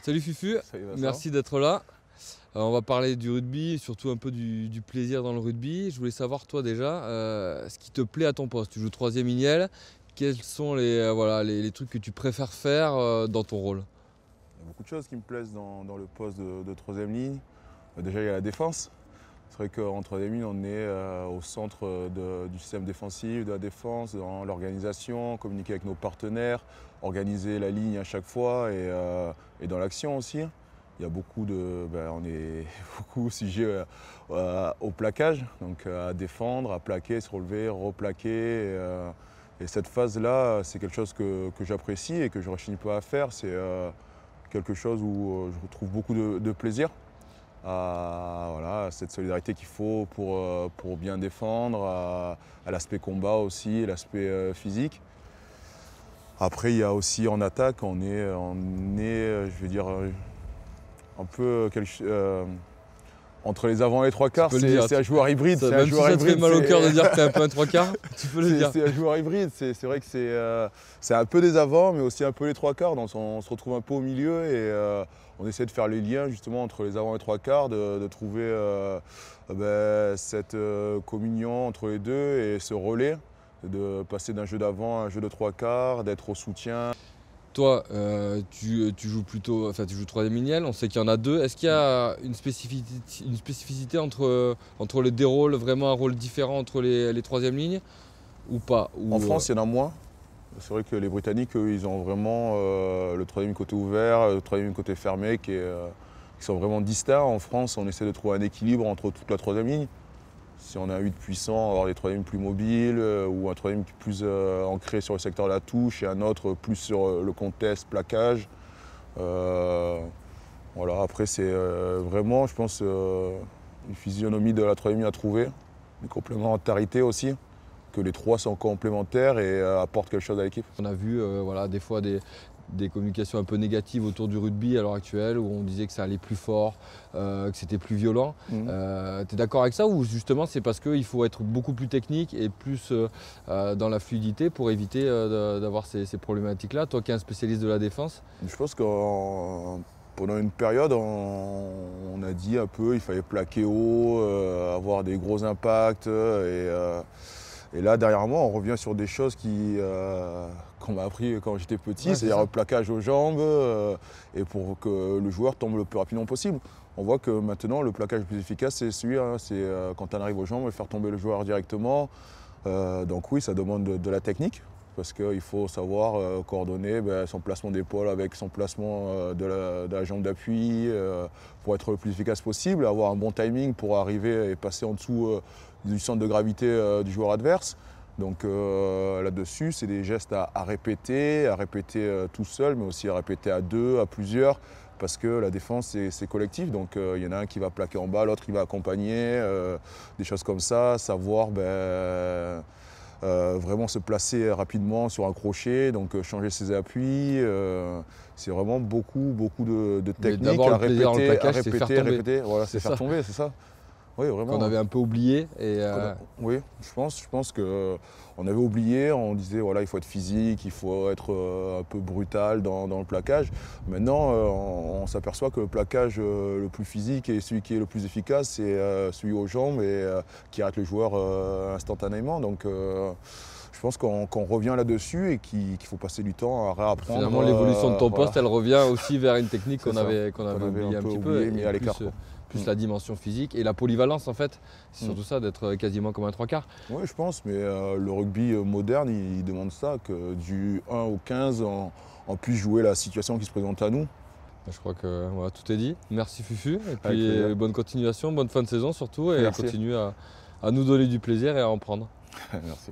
Salut Fufu, Salut Vincent. merci d'être là. On va parler du rugby, surtout un peu du plaisir dans le rugby. Je voulais savoir toi déjà, ce qui te plaît à ton poste. Tu joues troisième lignel, quels sont les trucs que tu préfères faire dans ton rôle? Il y a beaucoup de choses qui me plaisent dans le poste de troisième ligne. Déjà, il y a la défense. C'est vrai qu'en troisième ligne, on est au centre du système défensif, de la défense, dans l'organisation, communiquer avec nos partenaires, organiser la ligne à chaque fois et dans l'action aussi. Il y a on est beaucoup sujet au plaquage, donc à défendre, à plaquer, se relever, replaquer. Et cette phase-là, c'est quelque chose que j'apprécie et que je ne rechigne pas à faire. C'est quelque chose où je retrouve beaucoup de plaisir à cette solidarité qu'il faut pour bien défendre, à l'aspect combat aussi, l'aspect physique. Après, il y a aussi en attaque, on est je veux dire, un peu entre les avants et les trois quarts, c'est un joueur hybride. Même si ça te fait mal au cœur de dire que tu es un peu un trois quarts, tu peux le dire. C'est un joueur hybride, c'est vrai que c'est un peu des avants, mais aussi un peu les trois quarts. Donc on se retrouve un peu au milieu et on essaie de faire les liens justement entre les avants et les trois quarts, de trouver cette communion entre les deux et ce relais, de passer d'un jeu d'avant à un jeu de trois quarts, d'être au soutien. Toi, tu joues plutôt, tu joues troisième lignel, on sait qu'il y en a deux. Est-ce qu'il y a une spécificité entre les deux rôles, vraiment un rôle différent entre les troisièmes lignes ou pas? En France, il y en a moins. C'est vrai que les Britanniques, eux, ils ont vraiment le troisième côté ouvert, le troisième côté fermé qui sont vraiment distincts. En France, on essaie de trouver un équilibre entre toute la troisième ligne. Si on a un 8 puissant, avoir des troisièmes plus mobiles ou un troisième plus ancré sur le secteur de la touche et un autre plus sur le contest, plaquage. Après, c'est vraiment, je pense, une physionomie de la troisième ligne à trouver, une complémentarité aussi, que les trois sont complémentaires et apportent quelque chose à l'équipe. On a vu des fois des communications un peu négatives autour du rugby à l'heure actuelle, où on disait que ça allait plus fort, que c'était plus violent. Tu es d'accord avec ça ou justement c'est parce qu'il faut être beaucoup plus technique et plus dans la fluidité pour éviter d'avoir ces problématiques-là? Toi qui es un spécialiste de la défense. Je pense que pendant une période, on a dit un peu qu'il fallait plaquer haut, avoir des gros impacts. Et là, derrière moi, on revient sur des choses qu'on m'a appris quand j'étais petit, c'est-à-dire le plaquage aux jambes et pour que le joueur tombe le plus rapidement possible. On voit que maintenant, le plaquage le plus efficace, c'est celui-là, c'est quand on arrive aux jambes, faire tomber le joueur directement. Donc oui, ça demande de la technique, parce qu'il faut savoir coordonner son placement d'épaule avec son placement de la jambe d'appui pour être le plus efficace possible, avoir un bon timing pour arriver et passer en dessous du centre de gravité du joueur adverse. Donc là-dessus, c'est des gestes à répéter tout seul, mais aussi à répéter à deux, à plusieurs, parce que la défense, c'est collectif. Donc il y en a un qui va plaquer en bas, l'autre qui va accompagner, des choses comme ça, savoir vraiment se placer rapidement sur un crochet, donc changer ses appuis. C'est vraiment beaucoup de techniques à répéter. Voilà, c'est faire tomber, c'est ça. Oui, vraiment. Qu'on avait un peu oublié. Oui, je pense qu'on avait oublié, on disait voilà, il faut être physique, il faut être un peu brutal dans le plaquage. Maintenant, on s'aperçoit que le plaquage le plus physique et celui qui est le plus efficace, c'est celui aux jambes et qui arrête le joueur instantanément. Donc je pense qu'on revient là-dessus et qu'il faut passer du temps à réapprendre. Finalement, l'évolution de ton poste, elle revient aussi vers une technique qu'on avait oublié un petit peu. Mais à l'écart. Plus la dimension physique et la polyvalence en fait, c'est surtout ça, d'être quasiment comme un trois quarts. Oui, je pense, mais le rugby moderne, il demande ça, que du 1 au 15, on puisse jouer la situation qui se présente à nous. Je crois que voilà, tout est dit. Merci Fufu, et puis bonne continuation, bonne fin de saison surtout, et continue à nous donner du plaisir et à en prendre. Merci.